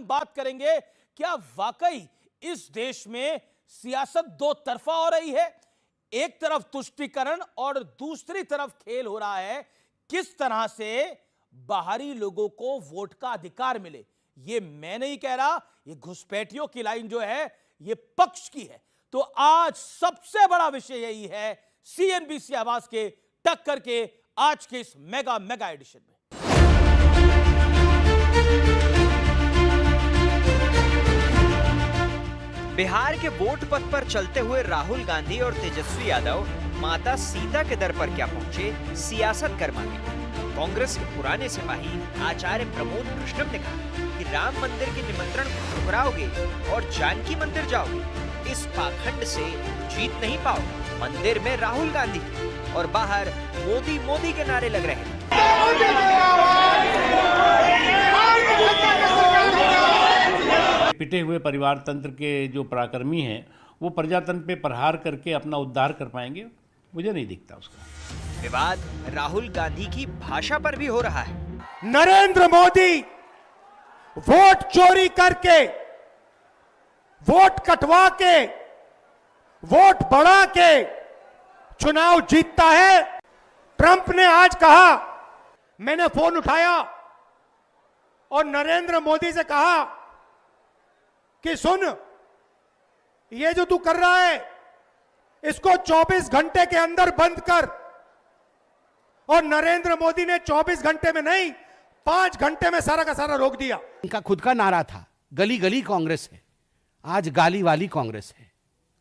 हम बात करेंगे क्या वाकई इस देश में सियासत दो तरफा हो रही है। एक तरफ तुष्टीकरण और दूसरी तरफ खेल हो रहा है किस तरह से बाहरी लोगों को वोट का अधिकार मिले। ये मैं नहीं कह रहा, ये घुसपैठियों की लाइन जो है ये पक्ष की है। तो आज सबसे बड़ा विषय यही है सीएनबीसी आवाज के टक्कर के आज के इस मेगा एडिशन में। बिहार के वोट पथ पर चलते हुए राहुल गांधी और तेजस्वी यादव माता सीता के दर पर क्या पहुंचे सियासत करवाने। कांग्रेस के पुराने सिपाही आचार्य प्रमोद कृष्णम ने कहा कि राम मंदिर के निमंत्रण को ठुकराओगे और जानकी मंदिर जाओगे, इस पाखंड से जीत नहीं पाओगे। मंदिर में राहुल गांधी और बाहर मोदी मोदी के नारे लग रहे हैं। पिटे हुए परिवार तंत्र के जो पराक्रमी हैं वो प्रजातंत्र पे प्रहार करके अपना उद्धार कर पाएंगे, मुझे नहीं दिखता उसका। विवाद राहुल गांधी की भाषा पर भी हो रहा है। नरेंद्र मोदी वोट चोरी करके, वोट कटवा के, वोट बढ़ा के चुनाव जीतता है। ट्रंप ने आज कहा, मैंने फोन उठाया और नरेंद्र मोदी से कहा कि सुन, ये जो तू कर रहा है इसको 24 घंटे के अंदर बंद कर। और नरेंद्र मोदी ने 24 घंटे में नहीं 5 घंटे में सारा का सारा रोक दिया। इनका खुद का नारा था गली गली कांग्रेस है, आज गाली वाली कांग्रेस है।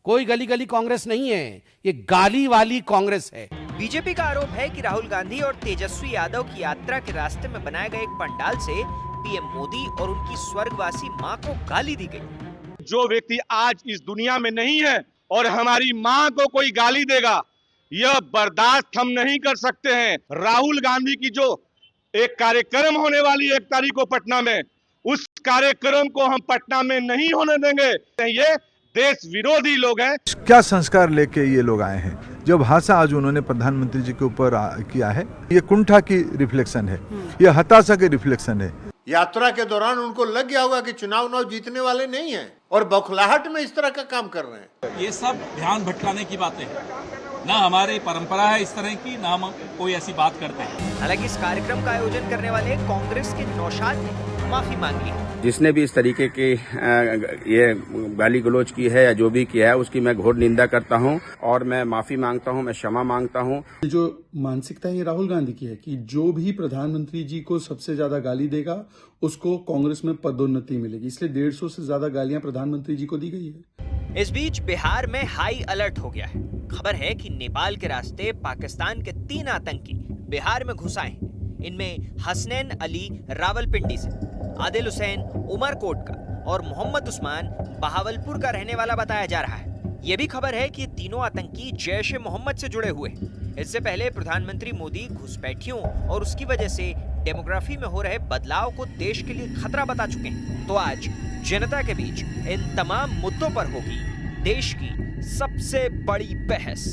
कोई गली गली कांग्रेस नहीं है, ये गाली वाली कांग्रेस है। बीजेपी का आरोप है कि राहुल गांधी और तेजस्वी यादव की यात्रा के रास्ते में बनाए गए एक पंडाल से पीएम मोदी और उनकी स्वर्गवासी मां को गाली दी गई। जो व्यक्ति आज इस दुनिया में नहीं है और हमारी मां को कोई गाली देगा, यह बर्दाश्त हम नहीं कर सकते हैं। राहुल गांधी की जो एक कार्यक्रम होने वाली 1 तारीख को पटना में, उस कार्यक्रम को हम पटना में नहीं होने देंगे। ये देश विरोधी लोग हैं। क्या संस्कार लेके ये लोग आए हैं? जो भाषा आज उन्होंने प्रधानमंत्री जी के ऊपर किया है, ये कुंठा की रिफ्लेक्शन है, ये हताशा की रिफ्लेक्शन है। यात्रा के दौरान उनको लग गया होगा कि चुनाव जीतने वाले नहीं हैं और बौखलाहट में इस तरह का काम कर रहे हैं। ये सब ध्यान भटकाने की बातें हैं, ना हमारी परंपरा है इस तरह की, ना हम कोई ऐसी बात करते हैं। हालांकि इस कार्यक्रम का आयोजन करने वाले कांग्रेस के नौशाद ने माफी मांगी। जिसने भी इस तरीके की ये गाली गलौज की है या जो भी किया है उसकी मैं घोर निंदा करता हूं और मैं माफी मांगता हूं, मैं क्षमा मांगता हूं। जो मानसिकता ये राहुल गांधी की है कि जो भी प्रधानमंत्री जी को सबसे ज्यादा गाली देगा उसको कांग्रेस में पदोन्नति मिलेगी, इसलिए 150 से ज्यादा गालियां प्रधानमंत्री जी को दी गई है। इस बीच बिहार में हाई अलर्ट हो गया है। खबर है कि नेपाल के रास्ते पाकिस्तान के 3 आतंकी बिहार में घुस आए। इनमें हसनैन अली रावलपिंडी से, आदिल हुसैन उमरकोट का और मोहम्मद उस्मान बहावलपुर का रहने वाला बताया जा रहा है। यह भी खबर है कि ये तीनों आतंकी जैश ए मोहम्मद से जुड़े हुए हैं। इससे पहले प्रधानमंत्री मोदी घुसपैठियों और उसकी वजह से डेमोग्राफी में हो रहे बदलाव को देश के लिए खतरा बता चुके हैं। तो आज जनता के बीच इन तमाम मुद्दों पर होगी देश की सबसे बड़ी बहस।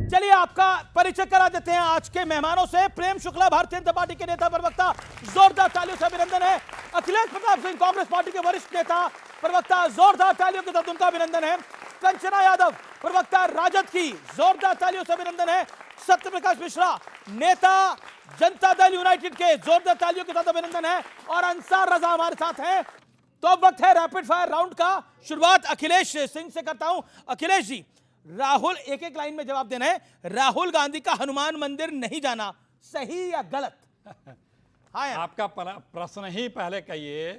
चलिए आपका परिचय करा देते हैं आज के मेहमानों से। प्रेम शुक्ला भारतीय जनता पार्टी के नेता प्रवक्ता, जोरदार तालियों से अभिनंदन है। अखिलेश प्रताप सिंह कांग्रेस पार्टी के वरिष्ठ नेता प्रवक्ता, जोरदार तालियों के साथ उनका अभिनंदन है। कंचना यादव प्रवक्ता राजद की, जोरदार तालियों से अभिनंदन है। सत्यप्रकाश मिश्रा नेता जनता दल यूनाइटेड के, जोरदार तालियों के साथ अभिनंदन है। और अंसार रजा हमारे साथ हैं। तो अब वक्त है रैपिड फायर राउंड का। शुरुआत अखिलेश सिंह से करता हूं। अखिलेश जी, राहुल एक एक लाइन में जवाब देना है। राहुल गांधी का हनुमान मंदिर नहीं जाना सही या गलत? हाँ यार। आपका प्रश्न ही पहले कहिए,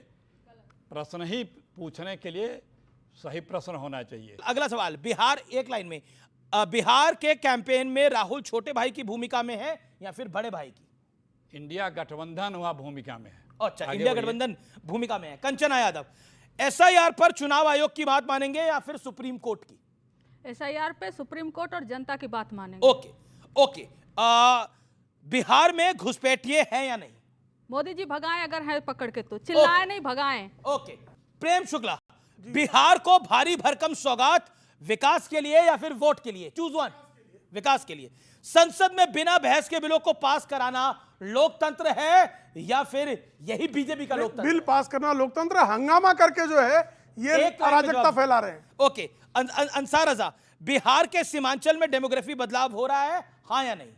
प्रश्न ही पूछने के लिए सही प्रश्न होना चाहिए। अगला सवाल, बिहार एक लाइन में, बिहार के कैंपेन में राहुल छोटे भाई की भूमिका में है या फिर बड़े भाई की? इंडिया गठबंधन वहां भूमिका में है। अच्छा, इंडिया गठबंधन भूमिका में है। कंचना यादव, एसआईआर पर चुनाव आयोग की बात मानेंगे या फिर सुप्रीम कोर्ट की? एसआईआर पे सुप्रीम कोर्ट और जनता की बात मानेंगे। ओके। बिहार में घुसपैठिए हैं या नहीं? मोदी जी भगाएं अगर है पकड़ के, तो चिल्लाएं नहीं, भगाएं। ओके। प्रेम शुक्ला, बिहार को भारी भरकम सौगात विकास के लिए या फिर वोट के लिए? Choose one. विकास के लिए। संसद में बिना बहस के बिलों को पास कराना लोकतंत्र है या फिर यही बीजेपी का लोकतंत्र? बिल पास करना लोकतंत्र, हंगामा करके जो है ये एक लाइन में अराजकता जवाब। फैला रहे हैं। ओके, अंसार रजा, बिहार के सीमांचल में डेमोग्राफी बदलाव हो रहा है, हाँ या नहीं?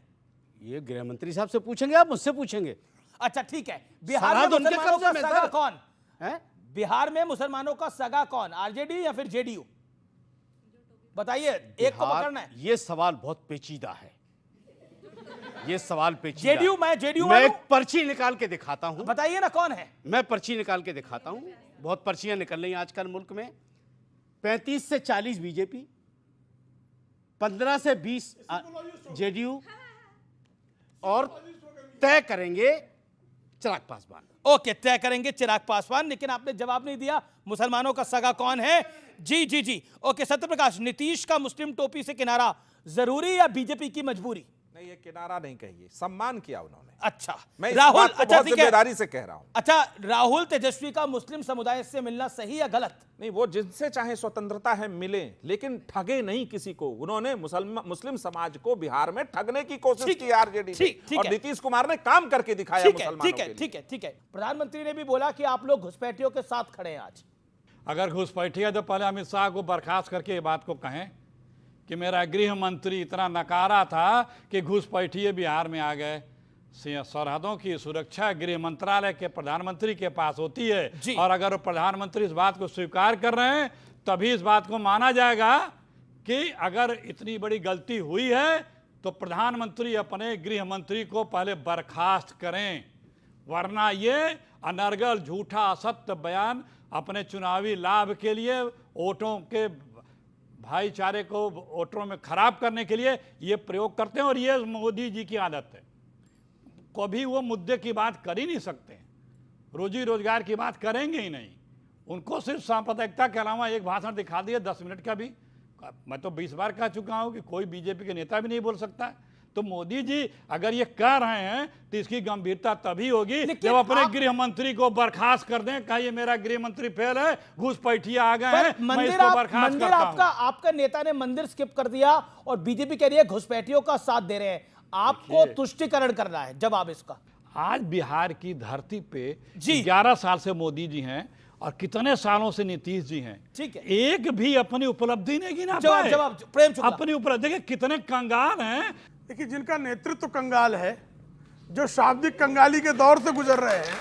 ये गृह मंत्री साहब से पूछेंगे, आप मुझसे पूछेंगे? अच्छा ठीक है, बिहार सरहद में उनके मुसलमानों का कब्जे में, सगा सर। कौन हैं? बिहार में मुसलमानों का सगा कौन, आरजेडी या फिर जेडीयू? बताइए, एक को पकड़ना है। ये सवाल बहुत पेचीदा है, ये सवाल पेचीदा है। जेडीयू, मैं जेडीयू मैं एक पर्ची निकाल के दिखाता हूं, बताइए ना कौन है। मैं पर्ची निकाल के दिखाता हूं, बहुत पर्चियां निकल रही हैं आजकल मुल्क में। 35 से 40 बीजेपी, 15 से 20 जेडीयू, और तय करेंगे चिराग पासवान। ओके, तय करेंगे चिराग पासवान, लेकिन आपने जवाब नहीं दिया मुसलमानों का सगा कौन है। जी जी जी, ओके। सत्यप्रकाश, नीतीश का मुस्लिम टोपी से किनारा जरूरी या बीजेपी की मजबूरी? नहीं, ये किनारा नहीं कहिए, सम्मान किया उन्होंने। अच्छा, मैं इस राहुल, बात को अच्छा बहुत ठीक है, जिम्मेदारी से कह रहा हूं। अच्छा, राहुल तेजस्वी का मुस्लिम समुदाय से मिलना सही या गलत? नहीं, वो जिनसे चाहे स्वतंत्रता है मिले, लेकिन ठगे नहीं किसी को। उन्होंने मुस्लिम समाज को बिहार में ठगने की कोशिश की आरजेडी ने, और नीतीश कुमार ने काम करके दिखाया मुसलमानों के लिए। ठीक है, ठीक है। प्रधानमंत्री ने भी बोला कि आप लोग घुसपैठियों के साथ खड़े हैं आज। अगर घुसपैठी है तो पहले अमित शाह को बर्खास्त करके ये बात को कहें कि मेरा गृह मंत्री इतना नकारा था कि घुसपैठिए बिहार में आ गए। सरहदों की सुरक्षा गृह मंत्रालय के प्रधानमंत्री के पास होती है, और अगर वो प्रधानमंत्री इस बात को स्वीकार कर रहे हैं तभी इस बात को माना जाएगा कि अगर इतनी बड़ी गलती हुई है तो प्रधानमंत्री अपने गृह मंत्री को पहले बर्खास्त करें, वरना ये अनर्गल झूठा असत्य बयान अपने चुनावी लाभ के लिए, वोटों के भाईचारे को वोटरों में खराब करने के लिए ये प्रयोग करते हैं। और ये मोदी जी की आदत है, कभी वो मुद्दे की बात कर ही नहीं सकते, रोजी रोजगार की बात करेंगे ही नहीं। उनको सिर्फ सांप्रदायिकता के अलावा एक भाषण दिखा दिए 10 मिनट का भी। मैं तो 20 बार कह चुका हूं कि कोई बीजेपी के नेता भी नहीं बोल सकता है। तो मोदी जी अगर ये कह रहे हैं तो इसकी गंभीरता तभी होगी जब अपने गृह मंत्री को बर्खास्त कर दें। कहा ये मेरा गृह मंत्री फेल है, घुसपैठिए आ गए हैं, मैं इसको बर्खास्त करता हूं। आपका नेता ने मंदिर स्किप कर दिया और बीजेपी कह रही है घुसपैठियों का साथ दे रहे हैं। आपको तुष्टिकरण करना है, जवाब इसका। आज बिहार की धरती पे 11 साल से मोदी जी हैं और कितने सालों से नीतीश जी हैं, ठीक है, एक भी अपनी उपलब्धि नहीं गिना पाए। जवाब प्रेम शुक्ला, अपनी उपलब्धि। देखिए कितने कंगाल हैं। देखिए, जिनका नेतृत्व कंगाल है, जो शाब्दिक कंगाली के दौर से गुजर रहे हैं,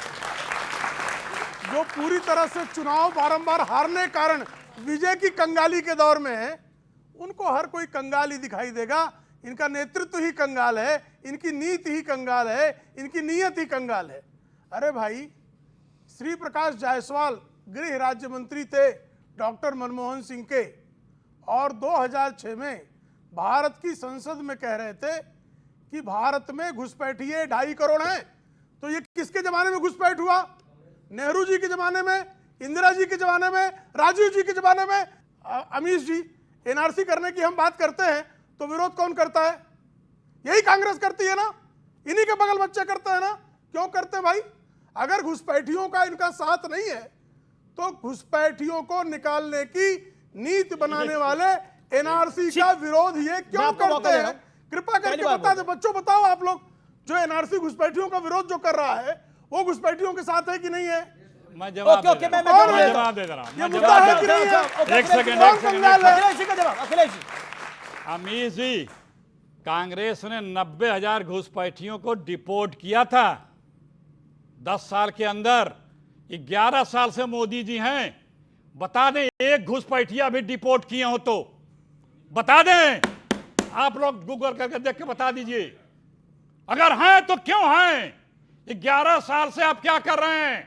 जो पूरी तरह से चुनाव बारंबार हारने कारण विजय की कंगाली के दौर में है, उनको हर कोई कंगाल ही दिखाई देगा। इनका नेतृत्व ही कंगाल है, इनकी नीति ही कंगाल है, इनकी नीयत ही कंगाल है। अरे भाई, श्री प्रकाश जायसवाल गृह राज्य मंत्री थे डॉक्टर मनमोहन सिंह के, और 2006 में भारत की संसद में कह रहे थे कि भारत में घुसपैठिए 2.5 करोड़ हैं। तो ये किसके जमाने में घुसपैठ हुआ? नेहरू जी के जमाने में, इंदिरा जी के जमाने में, राजीव जी के जमाने में। अमीश जी, एनआरसी करने की हम बात करते हैं तो विरोध कौन करता है? यही कांग्रेस करती है ना, इन्हीं के बगल बच्चे करते हैं ना। क्यों करते हैं भाई? अगर घुसपैठियों का इनका साथ नहीं है तो घुसपैठियों को निकालने की नीति बनाने वाले एनआरसी का विरोध ये क्यों करते हैं? कृपा करके बता दे बच्चों, बताओ आप लोग, जो एनआरसी घुसपैठियों का विरोध जो कर रहा है वो घुसपैठियों के साथ है कि नहीं है? मैं जवाब दे रहा हूं। अमीश जी, कांग्रेस ने 90,000 घुसपैठियों को डिपोर्ट किया था 10 साल के अंदर। 11 साल से मोदी जी हैं, बता दें एक घुसपैठिया भी डिपोर्ट किए हो तो बता दें। आप लोग गूगल करके देख के बता दीजिए, अगर हैं तो क्यों हैं? 11 साल से आप क्या कर रहे हैं?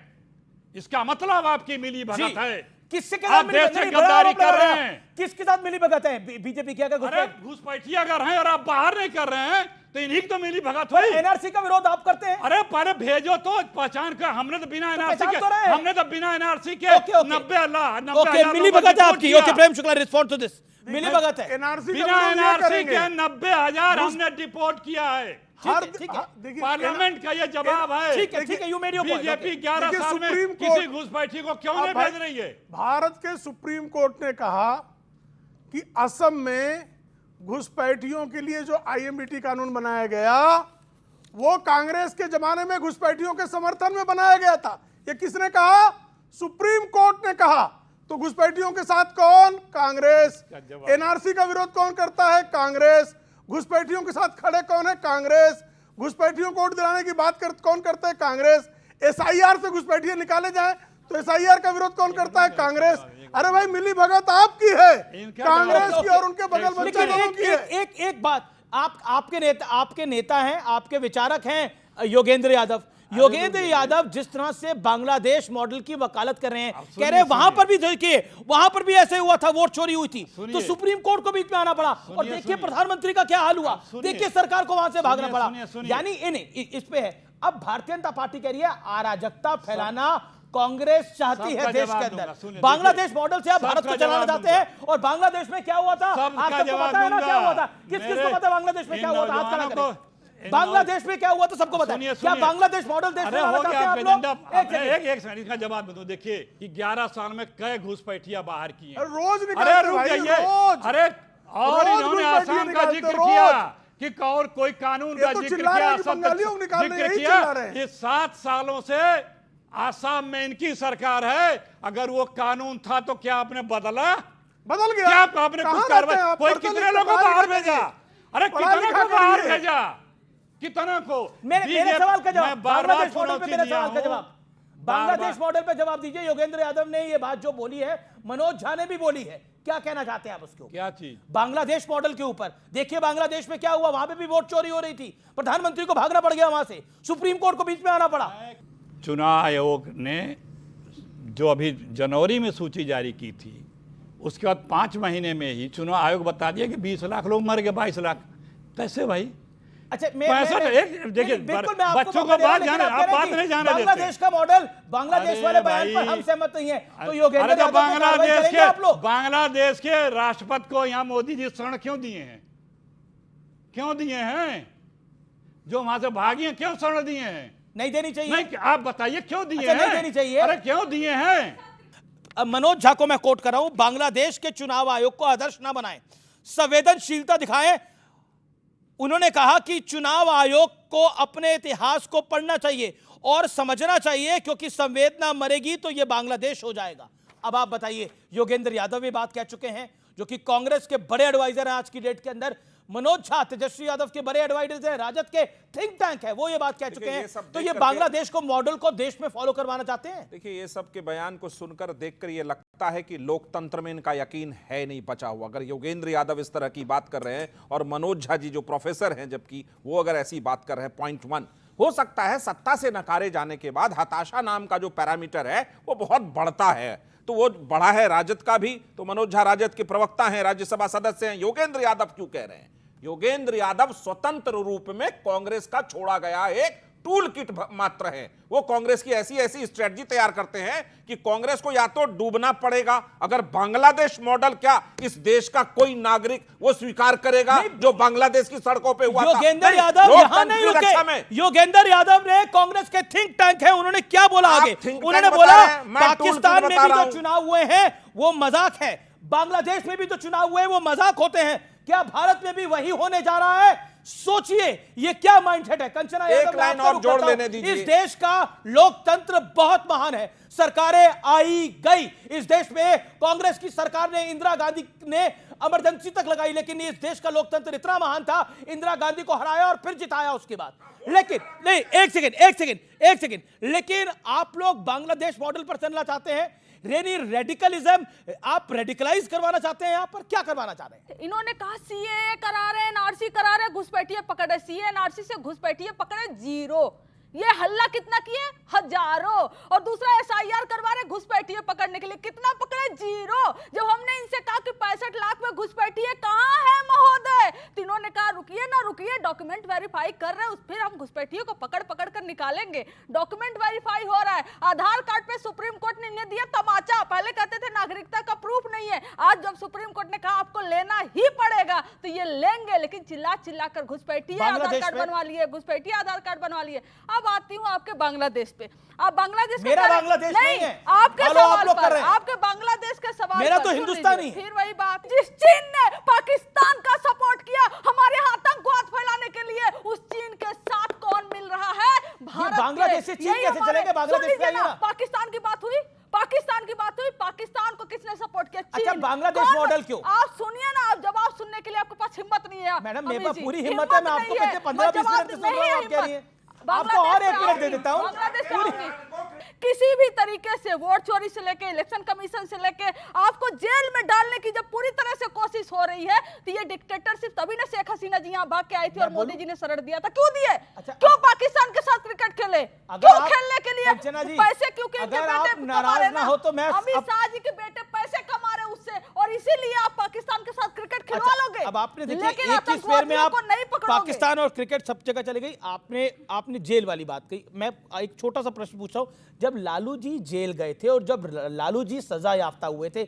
इसका मतलब आपकी मिली भगत है। किससे आप देश से गद्दारी कर रहे हैं। किसके साथ मिली भगत है? बीजेपी क्या घुसपैठिया अगर हैं और आप बाहर नहीं कर रहे हैं तो इन्हीं की तो मिली भगत हुई। एनआरसी का विरोध आप करते हैं? अरे पहले भेजो तो पहचान कर। हमने तो बिना एनआरसी के 90,000 मिली भगत है आपकी। Okay, Prem Shukla, respond to this. Mili Bhagat है, बिना एनआरसी के 90,000 हमने डिपोर्ट किया है। पार्लियामेंट का ये जवाब है। ठीक है, you made your point. BJP 11 साल में किसी घुसपैठी को क्यों नहीं भेज रही है? भारत के सुप्रीम कोर्ट ने कहा कि असम में घुसपैठियों के लिए जो आईएमबीटी कानून बनाया गया वो कांग्रेस के जमाने में घुसपैठियों के समर्थन में बनाया गया था। ये किसने कहा? सुप्रीम कोर्ट ने कहा। तो घुसपैठियों के साथ कौन? कांग्रेस। एनआरसी का विरोध कौन करता है? कांग्रेस। घुसपैठियों के साथ खड़े कौन है? कांग्रेस। घुसपैठियों को वोट दिलाने की बात कौन करता है? कांग्रेस। एसआईआर से घुसपैठिए निकाले जाए तो एसआईआर का विरोध कौन करता है? कांग्रेस। अरे भाई मिली भगत आपकी है, कांग्रेस की और उनके बगल बच्चे लोगों की है। एक बात, आपके नेता हैं, आपके विचारक हैं योगेंद्र यादव। योगेंद्र यादव जिस तरह से बांग्लादेश मॉडल की वकालत कर रहे हैं, कह रहे हैं वहां पर भी देखिए, वहां पर भी ऐसे हुआ था, वोट चोरी हुई थी, तो सुप्रीम कोर्ट को बीच में आना पड़ा। और देखिए प्रधानमंत्री का क्या हाल हुआ, देखिए सरकार को वहां से भागना पड़ा। यानी इस पे है। अब भारतीय जनता पार्टी कह रही है अराजकता फैलाना कांग्रेस चाहती है देश के अंदर। बांग्लादेश मॉडल से आप भारत को चलाना चाहते हैं। और बांग्लादेश में क्या हुआ था आप सबको पता है ना, क्या हुआ था? किसको पता है बांग्लादेश में क्या हुआ था? हाथ खड़ा करें। बांग्लादेश में क्या हुआ था सबको पता है। क्या बांग्लादेश मॉडल देश में लाना चाहते हैं आप लोग? एक सेकंड इसका जवाब दो। देखिए कि 11 साल में कई घुसपैठिया बाहर की हैं। रोज अरे और इन्होंने आसाम का जिक्र किया कि और कोई कानून का जिक्र किया। ये 7 सालों से आसाम में इनकी सरकार है। अगर वो कानून था तो क्या आपने बदल गया? क्या आपने कुछ कार्रवाई? कोई कितने लोगों को बाहर भेजा? अरे कितने को बाहर भेजा? कितना को? मेरे सवाल का जवाब, बांग्लादेश मॉडल पे मेरे सवाल का जवाब, बांग्लादेश मॉडल पे जवाब दीजिए। योगेंद्र यादव ने ये बात जो बोली है, मनोज झा ने भी बोली है, क्या कहना चाहते हैं आप उसको? क्या चीज? बांग्लादेश मॉडल के ऊपर देखिए बांग्लादेश में क्या हुआ, वहां पे भी वोट चोरी हो रही थी, प्रधानमंत्री को भागना पड़ गया वहां से, सुप्रीम कोर्ट को बीच में आना पड़ा। चुनाव आयोग ने जो अभी जनवरी में सूची जारी की थी, उसके बाद 5 महीने में ही चुनाव आयोग बता दिया कि 20 लाख लोग मर गए। 22 लाख कैसे भाई? अच्छा देखिए बच्चों को बात जाने, आप बात नहीं जाने देते। बांग्लादेश का मॉडल, बांग्लादेश वाले बयान पर हम सहमत नहीं है, तो योगेंद्र यादव बांग्लादेश के राष्ट्रपति को यहाँ मोदी जी शरण क्यों दिए हैं? क्यों दिए हैं? जो वहां से भागी हैं क्यों शरण दिए हैं? नहीं देनी चाहिए। नहीं, आप बताइए क्यों दिए हैं? नहीं देनी चाहिए। अरे क्यों दिए हैं? अब मनोज झा को मैं कोट कर रहा हूं, बांग्लादेश के चुनाव आयोग को आदर्श ना बनाएं, संवेदनशीलता दिखाएं। उन्होंने कहा कि चुनाव आयोग को अपने इतिहास को पढ़ना चाहिए और समझना चाहिए, क्योंकि संवेदना मरेगी तो यह बांग्लादेश हो जाएगा। अब आप बताइए, योगेंद्र यादव ये बात कह चुके हैं, जो कि कांग्रेस के बड़े एडवाइजर हैं आज की डेट के अंदर। मनोज झा तेजस्वी यादव के बड़े एडवाइजर हैं, राजद के थिंक टैंक है, वो ये बात कह चुके हैं। तो ये बांग्लादेश को मॉडल को देश में फॉलो करवाना चाहते हैं। देखिए ये सब के बयान को सुनकर देखकर ये लगता है कि लोकतंत्र में इनका यकीन है नहीं बचा हुआ। अगर योगेंद्र यादव इस तरह की बात कर रहे हैं और मनोज झा जी जो प्रोफेसर हैं जबकि वो अगर ऐसी बात कर रहे हैं, पॉइंट 1 हो सकता है सत्ता से नकारे जाने के बाद हताशा नाम का जो पैरामीटर है वो बहुत बढ़ता है, तो वो बढ़ा है राजद का भी। तो मनोज झा राजद के प्रवक्ता हैं, राज्यसभा सदस्य हैं, योगेंद्र यादव क्यों कह रहे हैं? योगेंद्र यादव स्वतंत्र रूप में कांग्रेस का छोड़ा गया एक टूल किट मात्र है। वो कांग्रेस की ऐसी स्ट्रेटजी तैयार करते हैं कि कांग्रेस को या तो डूबना पड़ेगा, अगर बांग्लादेश मॉडल क्या इस देश का कोई नागरिक वो स्वीकार करेगा जो बांग्लादेश की सड़कों पे हुआ था? योगेंद्र यादव यहां नहीं रुके। योगेंद्र यादव ने, कांग्रेस के थिंक टैंक है, उन्होंने क्या बोला आगे? उन्होंने बोला पाकिस्तान में भी जो चुनाव हुए हैं वो मजाक है, बांग्लादेश में भी जो चुनाव हुए वो मजाक होते हैं, क्या भारत में भी वही होने जा रहा है? सोचिए ये क्या माइंडसेट है। कंचना यादव, एक लाइन और जोड़ लेने दीजिए। इस देश का लोकतंत्र बहुत महान है, सरकारें आई गई, इस देश में कांग्रेस की सरकार ने, इंदिरा गांधी ने इमरजेंसी तक लगाई, लेकिन इस देश का लोकतंत्र इतना महान था, इंदिरा गांधी को हराया और फिर जिताया उसके बाद। लेकिन नहीं, एक सेकेंड, लेकिन आप लोग बांग्लादेश मॉडल पर चलना चाहते हैं, रेडिकलिज्म, आप रेडिकलाइज करवाना चाहते हैं। यहाँ पर क्या करवाना चाह रहे हैं? इन्होंने कहा सीए करा रहे हैं, एनआरसी करा रहे हैं, घुसपैठिए पकड़े, सीए एनआरसी से घुसपैठिए पकड़े 0। ये हल्ला कितना किए? हजारों। और दूसरा एसआईआर करवा रहे घुसपैठिए पकड़ने के लिए, कितना पकड़े? 0। जब हमने इनसे कहा कि 65 लाख में घुसपैठिए कहां है महोदय, तीनों ने कहा रुकिए ना रुकिए, डॉक्यूमेंट वेरीफाई कर रहे हैं, फिर हम घुसपैठियों को पकड़ कर निकालेंगे। डॉक्यूमेंट वेरीफाई हो रहा है, आधार कार्ड पे सुप्रीम कोर्ट ने दिया तमाचा। पहले कहते थे नागरिकता का प्रूफ नहीं है, आज जब सुप्रीम कोर्ट ने कहा आपको लेना ही पड़ेगा तो ये लेंगे। लेकिन चिल्ला कर घुसपैठिए आधार कार्ड बनवा लिए, घुसपैठिए आधार कार्ड बनवा लिए। अब आती हूँ आपके बांग्लादेश पे। आप बांग्लादेश मेरा बांग्लादेश नहीं है, आपके सवाल आप पर, आपके बांग्लादेश के सवाल मेरा पर तो हिंदुस्तानी। फिर वही बात, जिस चीन ने पाकिस्तान का सपोर्ट रख बांग्लादेश से चीन कैसे चलेंगे? बांग्लादेश पे आइए ना। पाकिस्तान की बात हुई, पाकिस्तान की बात हुई, पाकिस्तान को किसने सपोर्ट किया? अच्छा, चीन। बांग्लादेश मॉडल क्यों? आप सुनिए ना, आप जवाब सुनने के लिए आपके पास हिम्मत नहीं है। मैडम मेरे अमित पास जी, पूरी हिम्मत है, मैं आपको नहीं है। पिछले 15-20 मिनट से सुन रहा हूं, आप कह रही हैं। आपको और 1 मिनट दे देता हूं। बांग्लादेश आऊंगी। किसी भी तरीके से वोट चोरी से लेके इलेक्शन कमीशन से लेके आपको जेल में डालने की जब पूरी तरह से कोशिश हो रही है, तो ये डिक्टेटरशिप तभी ना शेख हसीना जी यहाँ भाग के आई थी और मोदी जी ने शरण दिया था। क्यों दिए? क्यों पाकिस्तान के साथ क्रिकेट खेले? क्यों खेलने के लिए? पैसे, क्योंकि अगर आप नाराज ना हो तो मैं अमित शाह जी के बेटे पैसे कमा रहे उससे, और इसीलिए आप पाकिस्तान के साथ क्रिकेट खिलवा लोगे। अब आपने देखिए एक ही स्क्वायर में आप पाकिस्तान और क्रिकेट सब जगह चली गई। आपने जेल वाली बात कही। मैं एक छोटा सा प्रश्न पूछ रहा हूं, जब लालू जी जेल गए थे और जब लालू जी सजा याफ्ता हुए थे,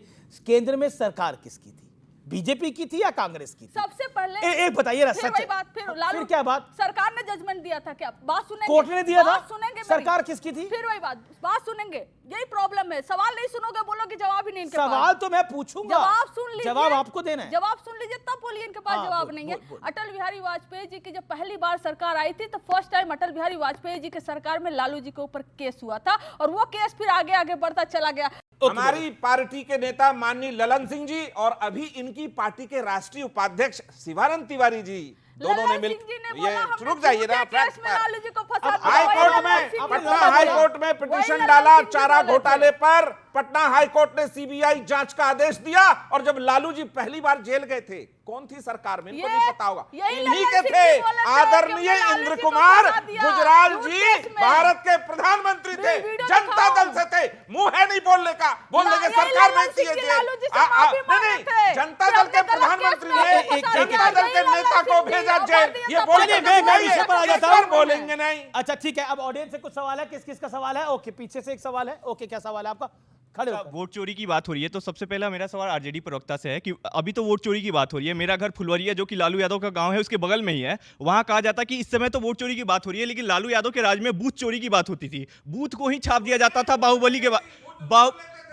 केंद्र में सरकार किसकी थी? बीजेपी की थी या कांग्रेस की थी? सबसे पहले एक बताइए ना, फिर वही बात, फिर क्या बात? सरकार ने जजमेंट दिया था क्या? बात सुनेंगे? कोर्ट ने दिया था? सुनेंगे? सरकार किसकी थी? फिर वही बात सुनेंगे। यही प्रॉब्लम है, सवाल नहीं सुनोगे, बोलोगे जवाब ही नहीं इनके पास। सवाल तो मैं पूछूंगा, जवाब सुन लीजिए, जवाब आपको देना है। जवाब सुन लीजिए तब बोलिए, इनके पास जवाब नहीं है। अटल बिहारी वाजपेयी जी की जब पहली बार सरकार आई थी, तो फर्स्ट टाइम अटल बिहारी वाजपेयी जी के सरकार में लालू जी के ऊपर केस हुआ था, और वो केस फिर आगे आगे बढ़ता चला गया। हमारी पार्टी के नेता माननीय ललन सिंह जी और अभी इनकी पार्टी के राष्ट्रीय उपाध्यक्ष शिवानंद तिवारी जी, दोनों ने मिल ये रुक जाइए ना, हाईकोर्ट में, पटना हाईकोर्ट में पिटीशन डाला चारा घोटाले पर। पटना हाईकोर्ट ने सीबीआई जांच का आदेश दिया, और जब लालू जी पहली बार जेल गए थे, कौन थी सरकार में? इनको नहीं पता होगा, इन्हीं के थे। आदरणीय इंद्र कुमार गुजराल जी भारत के प्रधानमंत्री थे, जनता दल से थे। मुंह है नहीं बोलने का, बोलने के सरकार में चाहिए नहीं, जनता दल के प्रधानमंत्री ने जनता दल के नेता को भेजा जेल, ये बोलेंगे नहीं। अच्छा ठीक है, अब ऑडियंस से कुछ सवाल है, किस किस का सवाल है? ओके, पीछे से एक सवाल है। ओके, क्या सवाल है आपका? खड़े होकर। वोट चोरी की बात हो रही है, तो सबसे पहला मेरा सवाल आरजेडी प्रवक्ता से है कि अभी तो वोट चोरी की बात हो रही है। मेरा घर फुलवरिया जो कि लालू यादव का गांव है, उसके बगल में ही है। वहां कहा जाता कि इस समय तो वोट चोरी की बात हो रही है, लेकिन लालू यादव के राज में बूथ चोरी की बात होती थी। बूथ को ही छाप दिया जाता था बाहुबली के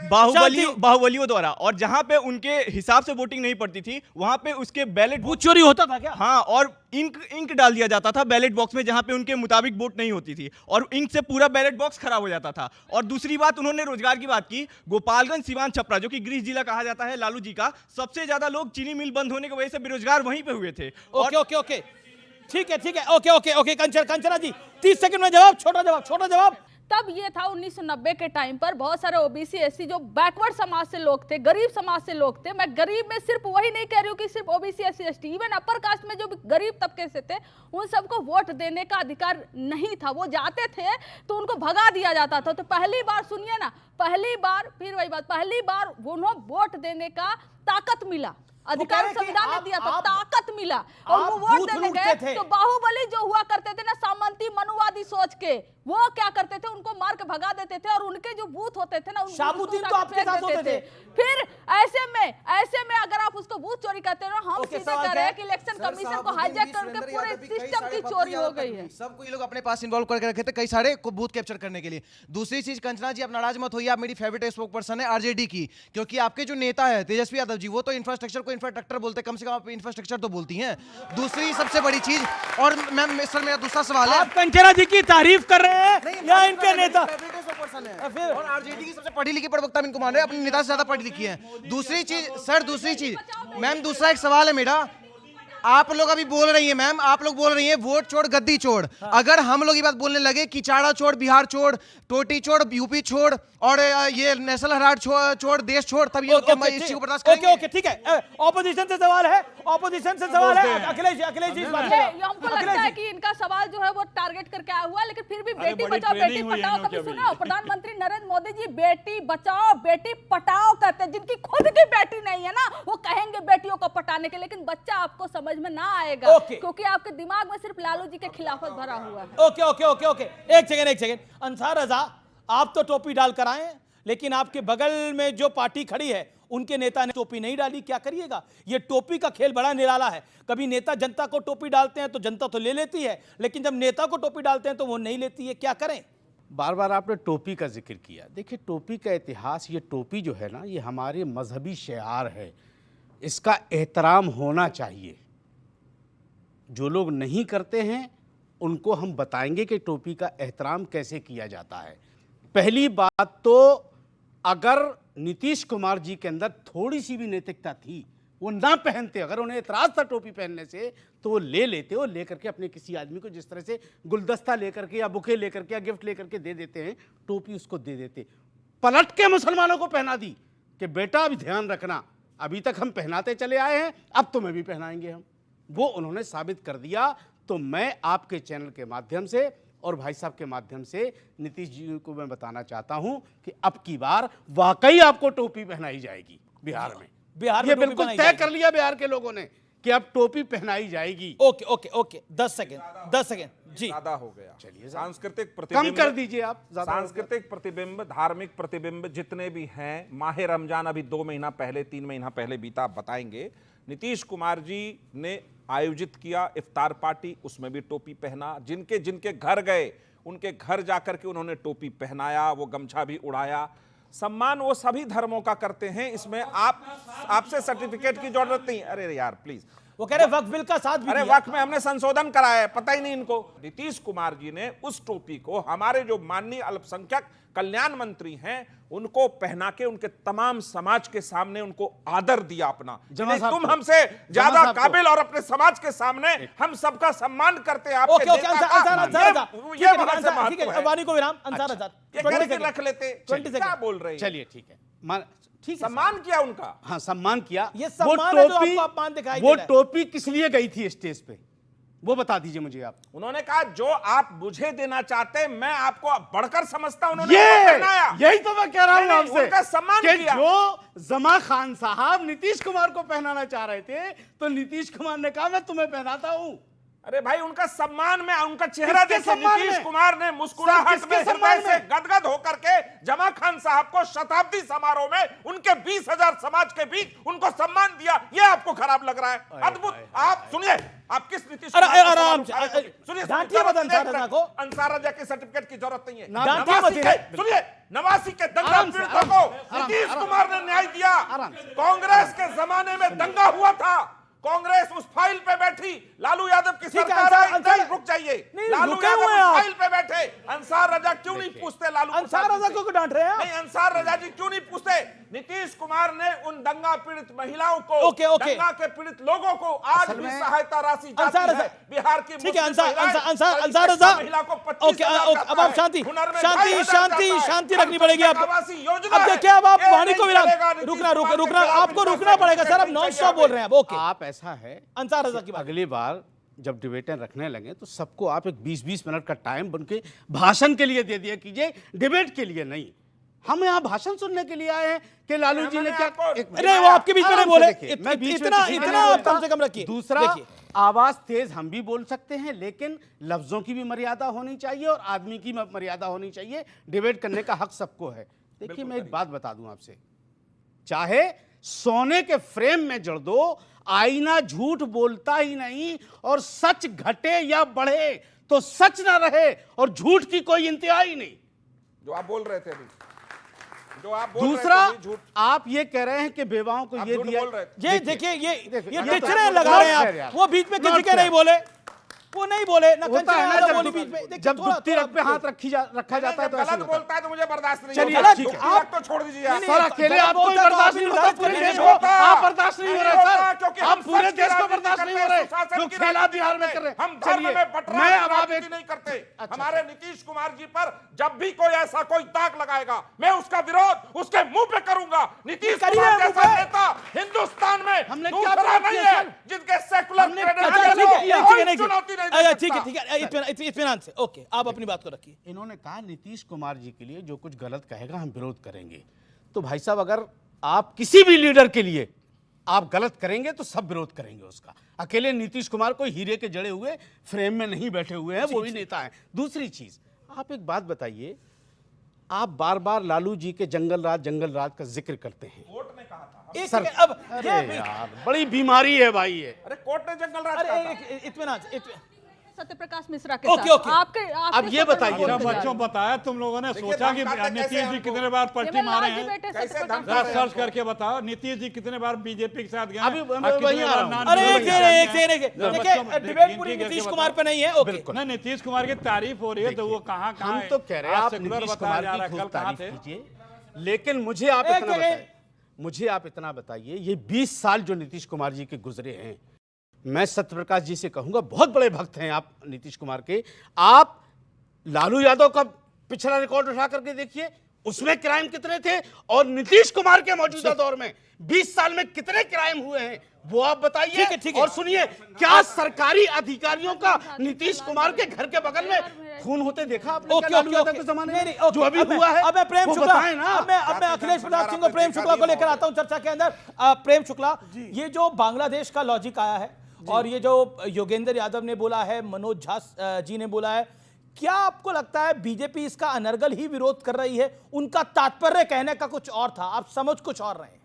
बाहुबलियों द्वारा, और जहां पे उनके हिसाब से वोटिंग नहीं पड़ती थी, वहां पे उसके बैलेट बूथ चोरी होता था क्या? हाँ, और इंक डाल दिया जाता था बैलेट बॉक्स में, जहां पे उनके मुताबिक वोट नहीं होती थी, और इंक से पूरा बैलेट बॉक्स खराब हो जाता था। और दूसरी बात, उन्होंने रोजगार की बात की। गोपालगंज, सिवान, छपरा जो कि गृह जिला कहा जाता है लालू जी का, सबसे ज्यादा लोग चीनी मिल बंद होने की वजह से बेरोजगार वहीं पे हुए थे। ओके, ठीक है, ओके, कंचना जी 30 सेकंड में जवाब, छोटा जवाब। तब ये था 1990 के टाइम पर बहुत सारे ओबीसी एससी जो बैकवर्ड समाज से लोग थे, गरीब समाज से लोग थे। मैं गरीब में सिर्फ वही नहीं कह रही हूँ कि सिर्फ OBC SC ST, even upper caste में जो गरीब तबके से थे, उन सबको वोट देने का अधिकार नहीं था। वो जाते थे तो उनको भगा दिया जाता था। तो पहली बार सुनिए ना, पहली बार फिर वही बात, पहली बार उन्हें वोट देने का ताकत मिला, अधिकार संविधान ने दिया था, ताकत मिला, और वो वोट देने गए। तो बाहुबली जो हुआ करते थे ना, सामंती मनुवादी सोच के, वो क्या करते थे, उनको मार के भगा देते थे, और उनके जो बूथ होते थे ना, शाबुद्दीन तो आपके साथ होते थे। फिर ऐसे में अगर आप उसको बूथ चोरी कहते हो ना, हम सीधे कह रहे हैं कि इलेक्शन कमीशन को हाईजैक करके पूरे सिस्टम की चोरी हो गई है। सबको ये लोग अपने पास इन्वॉल्व करके रखे थे कई सारे को बूथ कैप्चर करने के लिए। दूसरी चीज, कंचना जी आप नाराज मत होइए, आप मेरी फेवरेट स्पोक पर्सन है आरजेडी की, क्योंकि आपके जो नेता है तेजस्वी यादव जी, वो तो इंफ्रास्ट्रक्चर को इंफ्रास्ट्रक्चर बोलते, कम से कम आप इंफ्रास्ट्रक्चर तो बोलती हैं। दूसरी सबसे बड़ी चीज, और मैम सर मेरा दूसरा सवाल है, आप कंचना जी की तारीफ कर रहे हैं या इनके नेता? फिर और आरजेडी की सबसे पढ़ी लिखी प्रवक्ता इनको मान रहे हैं, अपने नेता से ज्यादा पढ़ी लिखी है। दूसरी चीज सर, मैम दूसरा एक सवाल है मेरा, आप लोग अभी बोल रही हैं मैम, आप लोग बोल रही हैं वोट छोड़ गद्दी छोड़। अगर हम लोग ये बात बोलने लगे कि चाड़ा छोड़, बिहार छोड़, टोटी छोड़, यूपी छोड़, और ये नेशनल हेराल्ड छोड़, देश छोड़, तब ये इस चीज को बर्दाश्त करेंगे? ओके, ठीक है। ऑपोजिशन से सवाल है, अखिलेश जी हमको लगता है कि इनका सवाल जो है वो टारगेट करके आया हुआ है, लेकिन फिर भी बेटी बचाओ बेटी पढ़ाओ कभी सुना? प्रधानमंत्री नरेंद्र मोदी जी बेटी बचाओ बेटी पढ़ाओ कहते हैं। जिनकी खुद की बेटी नहीं है ना, वो कहेंगे बेटियों को पटाने के, लेकिन बच्चा आपको समझ में ना आएगा, क्योंकि आपके दिमाग में सिर्फ लालू जी के खिलाफत भरा हुआ है। ओके, एक सेकंड। अंसार रजा, आप तो टोपी डाल कर आए, लेकिन आपके बगल में जो पार्टी खड़ी है उनके नेता ने टोपी नहीं डाली, क्या करिएगा? ये टोपी का खेल बड़ा निराला है। कभी नेता जनता को टोपी डालते हैं तो जनता तो ले लेती है, लेकिन जब नेता को टोपी डालते हैं तो वो नहीं लेती है, क्या करें? बार बार आपने टोपी का जिक्र किया। देखिए, टोपी का इतिहास, ये टोपी जो है ना, ये हमारे मजहबी शिआर है, इसका एहतराम होना चाहिए। जो लोग नहीं करते हैं उनको हम बताएंगे कि टोपी का एहतराम कैसे किया जाता है। पहली बात तो अगर नीतीश कुमार जी के अंदर थोड़ी सी भी नैतिकता थी, वो ना पहनते, अगर उन्हें एतराज था टोपी पहनने से तो वो ले लेते, वो लेकर के अपने किसी आदमी को जिस तरह से गुलदस्ता लेकर के या बुके लेकर के या गिफ्ट लेकर के दे देते हैं, टोपी उसको दे देते। पलट के मुसलमानों को पहना दी कि बेटा अभी ध्यान रखना, अभी तक हम पहनाते चले आए हैं, अब तुम्हें भी पहनाएंगे हम। वो उन्होंने साबित कर दिया। तो मैं आपके चैनल के माध्यम से और भाई साहब के माध्यम से नीतीश जी को मैं बताना चाहता हूं कि अब की बार वाकई आपको टोपी पहनाई जाएगी बिहार में। बिहार ये में बिल्कुल तय कर लिया बिहार के लोगों ने कि अब टोपी पहनाई जाएगी। ओके ओके ओके 10 सेकंड जी, ज्यादा हो गया। चलिए सांस्कृतिक कम प्रतिबिंब कर दीजिए आप। ज्यादा हो गया। सांस्कृतिक प्रतिबिंब, धार्मिक प्रतिबिंब जितने भी हैं, माह रमजान अभी 2 महीना पहले 3 महीना पहले बीता, आप बताएंगे। नीतीश कुमार जी ने आयोजित किया इफ्तार पार्टी, उसमें भी टोपी पहना। जिनके जिनके घर गए उनके घर जाकर के उन्होंने टोपी पहनाया, वो गमछा भी उड़ाया। सम्मान वो सभी धर्मों का करते हैं, इसमें आपसे सर्टिफिकेट की जरूरत नहीं। अरे यार प्लीज, वो कह रहे वक्फ बिल का साथ भी अरे दिया। वक्त में हमने संशोधन कराया है, पता ही नहीं इनको। नीतीश कुमार जी ने उस टोपी को हमारे जो माननीय अल्पसंख्यक कल्याण मंत्री हैं उनको पहना के उनके तमाम समाज के सामने उनको आदर दिया अपना। तुम हमसे ज्यादा काबिल और अपने समाज के सामने हम सबका सम्मान करते हैं। ओके ओके वानी को विराम। रख लेते, क्या बोल रहे हैं? चलिए ठीक है, ठीक है, सम्मान किया उनका। हाँ सम्मान किया। ये सम्मान है जो आपको अपमान दिखाई दे वो रहा है। टोपी किस लिए गई थी स्टेज पे, वो बता दीजिए मुझे आप। उन्होंने कहा जो आप मुझे देना चाहते मैं आपको बढ़कर समझता हूं। यही तो मैं कह रहा हूं आपसे, उनका सम्मान किया। जो जमा खान साहब नीतीश कुमार को पहनाना चाह रहे थे तो नीतीश कुमार ने कहा मैं तुम्हें पहनाता हूं। अरे भाई उनका सम्मान में उनका चेहरा देखिए। नीतीश कुमार ने मुस्कुराहट में हृदय से गदगद होकर के जमा खान साहब को शताब्दी समारोह में उनके 20,000 समाज के बीच उनको सम्मान दिया। ये आपको खराब लग रहा है? अद्भुत। आप सुनिए, आप किस नीतीश आराम से सुनिए, अंसार रजा के सर्टिफिकेट की जरूरत नहीं है। सुनिए, नवासी के दंगा पीड़ितों को नीतीश कुमार ने न्याय दिया। कांग्रेस के जमाने में दंगा हुआ था, कांग्रेस उस फाइल पे बैठी, लालू यादव की सरकार आई। रुक जाइए, लालू यादव उस फाइल पे बैठे। अंसार रजा क्यों नहीं पूछते? लालू अंसार रजा को डांट रहे हैं? नहीं, अंसार रजा जी क्यों नहीं पूछते? नीतीश कुमार ने उन दंगा पीड़ित महिलाओं को, दंगा के पीड़ित लोगों को आज भी सहायता राशि जाती है। बिहार की ठीक है अंसार रजा। ओके अब आप शांति रखनी पड़ेगी आपको। अब देखिए अब आप वाणी को रुकना आपको रुकना पड़ेगा सर, अब नॉन स्टॉप बोल रहे हैं। ओके आप ऐसा है अंसार रजा की बात, अगली बार जब डिबेटें रखने लगे तो सबको आप एक 20-20 मिनट का टाइम बनके भाषण के लिए दे दिया कीजिए, डिबेट के लिए नहीं। हम यहाँ भाषण सुनने के लिए आए हैं कि लालू जी ने क्या। अरे वो आपके बीच में नहीं बोले, इतना आप कम से कम रखिए। दूसरा, आवाज तेज हम भी बोल सकते हैं, लेकिन लफ्जों की भी मर्यादा होनी चाहिए और आदमी की मर्यादा होनी चाहिए। डिबेट करने का हक सबको है। देखिए मैं एक बात बता दूं आपसे, चाहे सोने के फ्रेम में जड़ दो, आईना झूठ बोलता ही नहीं, और सच घटे या बढ़े तो सच ना रहे और झूठ की कोई इंतहा ही नहीं। जो आप बोल रहे थे अभी, जो आप बोल दूसरा, रहे थे झूठ। आप ये कह रहे हैं कि बेवाओं को ये दिया। ये देखिए ये टिचरे लगा रहे हैं आप। वो बीच में किसी के नहीं बोले, वो नहीं बोले ना, बोली बीच में। जब दुखती रख पे हाथ रखा जाता है तो गलत बोलता है तो मुझे बर्दाश्त नहीं चलिए, होता। ठीक है। आप तो छोड़ दीजिए। सर अकेले आपको बर्दाश्त नहीं होता, पूरे देश को आप बर्दाश्त नहीं हो रहे सर, आप पूरे देश को बर्दाश्त नहीं हो रहे जो खेला बिहार में कर रहे। हम धर्म में बंटवारा की राजनीति नहीं करते। हमारे नीतीश कुमार जी पर जब भी कोई ऐसा कोई दाग लगाएगा मैं उसका विरोध उसके मुंह पे करूंगा। नीतीश कुमार जैसा नेता हिंदुस्तान में दूसरा नहीं है जिनके सेकुलर ठीक है इत्मीनान से। ओके आप अपनी बात को रखिए। इन्होंने कहा नीतीश कुमार जी के लिए जो कुछ गलत कहेगा हम विरोध करेंगे। तो भाई साहब अगर आप किसी भी लीडर के लिए आप गलत करेंगे तो सब विरोध करेंगे उसका। अकेले नीतीश कुमार कोई हीरे के जड़े हुए फ्रेम में नहीं बैठे हुए हैं, वो भी नेता है। दूसरी चीज, आप एक बात बताइए, आप बार बार लालू जी के जंगल राज का जिक्र करते हैं। कोर्ट ने कहा था। सर अब अरे यार बड़ी बीमारी है भाई ये। अरे कोर्ट ने जंगल राज अरे इत्मीनान सत्यप्रकाश मिश्रा के ओके, साथ। ओके। अब ये बताइए, अच्छा बच्चों बताया, तुम लोगों ने सोचा कि नीतीश जी कितने बार पलटी मारे हैं? जरा सर्च करके बताओ, नीतीश जी कितने बार बीजेपी के साथ गए हैं? अभी और मैं कितने वहीं आ बार रहा हूं। नॉन अरे बीजेपी के साथ एक गए हैं? देखिए, डिबेट पूरी नीतीश कुमार पे नहीं है। ओके, नहीं, नीतीश कुमार की तारीफ हो रही है तो वो कहाँ हम तो कह रहे हैं आप नीतीश कुमार की खूब तारीफ कीजिए, लेकिन मुझे आप इतना बताइए, ये 20 साल जो नीतीश कुमार जी के गुजरे हैं, मैं सत्यप्रकाश जी से कहूंगा, बहुत बड़े भक्त हैं आप नीतीश कुमार के। आप लालू यादव का पिछला रिकॉर्ड उठा करके देखिए, उसमें क्राइम कितने थे, और नीतीश कुमार के मौजूदा दौर में 20 साल में कितने क्राइम हुए हैं, वो आप बताइए। ठीक है। और सुनिए, क्या सरकारी अधिकारियों का नीतीश कुमार के घर के बगल में खून होते देखा आपने? क्या लालू यादव के जमाने में जो अभी हुआ है? अब मैं प्रेम वो शुक्ला, बताएं ना। अब मैं अखिलेश प्रताप सिंह को प्रेम शुक्ला को लेकर आता हूं चर्चा के अंदर। प्रेम शुक्ला, ये जो बांग्लादेश का लॉजिक आया है और ये जो योगेंद्र यादव ने बोला है, मनोज झा जी ने बोला है, क्या आपको लगता है बीजेपी इसका अनर्गल ही विरोध कर रही है? उनका तात्पर्य कहने का कुछ और था, आप समझ कुछ और रहे हैं?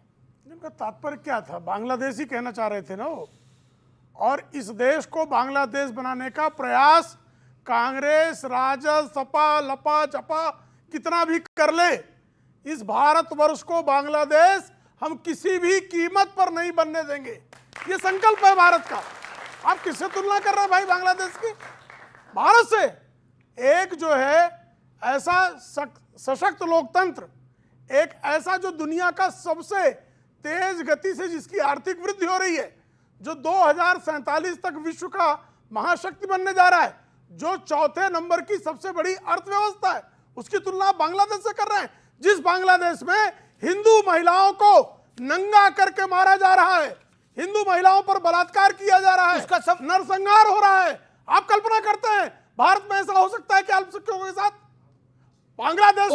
उनका तात्पर्य क्या था? बांग्लादेश ही कहना चाह रहे थे ना वो। और इस देश को बांग्लादेश बनाने का प्रयास कांग्रेस, राजद, सपा, लपा जपा कितना भी कर ले, इस भारतवर्ष को बांग्लादेश हम किसी भी कीमत पर नहीं बनने देंगे। ये संकल्प है भारत का। आप किससे तुलना कर रहे हैं भाई बांग्लादेश की? भारत से। एक जो है ऐसा सशक्त लोकतंत्र, एक ऐसा जो दुनिया का सबसे तेज गति से जिसकी आर्थिक वृद्धि हो रही है, जो 2047 तक विश्व का महाशक्ति बनने जा रहा है, जो चौथे नंबर की सबसे बड़ी अर्थव्यवस्था है, उसकी तुलना आप बांग्लादेश से कर रहे हैं, जिस बांग्लादेश में हिंदू महिलाओं को नंगा करके मारा जा रहा है, हिंदू महिलाओं पर बलात्कार किया जा रहा है, उसका सब नरसंहार हो रहा है। आप कल्पना करते हैं भारत में ऐसा हो सकता है कि अल्पसंख्यकों के साथ? बांग्लादेश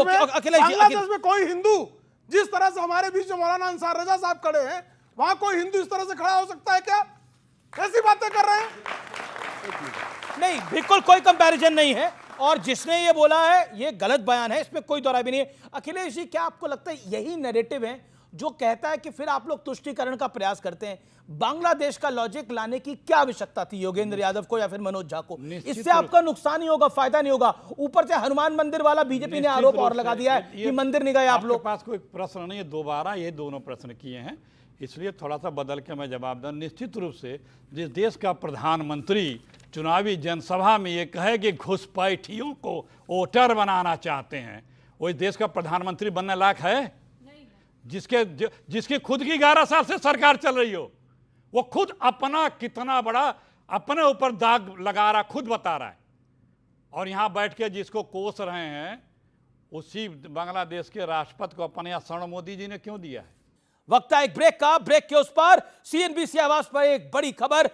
में कोई हिंदू, जिस तरह से हमारे बीच जो मौलाना अंसार रजा साहब खड़े हैं, वहां कोई हिंदू इस तरह से खड़ा हो सकता है क्या? कैसी बातें कर रहे हैं? नहीं, बिल्कुल कोई कंपैरिजन नहीं है, और जिसने ये बोला है ये गलत बयान है, इसमें कोई दौरा भी नहीं है। अखिलेश जी, क्या आपको लगता है यही नैरेटिव है जो कहता है कि फिर आप लोग तुष्टीकरण का प्रयास करते हैं? बांग्लादेश का लॉजिक लाने की क्या आवश्यकता थी योगेंद्र यादव को या फिर मनोज झा को? इससे आपका नुकसान ही होगा, फायदा नहीं होगा। ऊपर से हनुमान मंदिर वाला बीजेपी ने आरोप और लगा दिया है कि मंदिर नहीं गए आप लोग। पास कोई प्रश्न नहीं है, दोबारा ये दोनों प्रश्न किए हैं, इसलिए थोड़ा सा बदल के मैं जवाब दूं। निश्चित रूप से जिस देश का प्रधानमंत्री चुनावी जनसभा में ये कहे कि घुसपैठियों को वोटर बनाना चाहते हैं, वो इस देश का प्रधानमंत्री बनने लायक है? जिसकी खुद की 11 साल से सरकार चल रही हो, वो खुद अपना कितना बड़ा अपने ऊपर दाग लगा रहा, खुद बता रहा है, और यहां बैठ के जिसको कोस रहे हैं उसी बांग्लादेश के राष्ट्रपति को अपने यहाँ स्वर्ण मोदी जी ने क्यों दिया है? वक्त है एक ब्रेक का। ब्रेक के उस पर CNBC आवाज पर एक बड़ी खबर।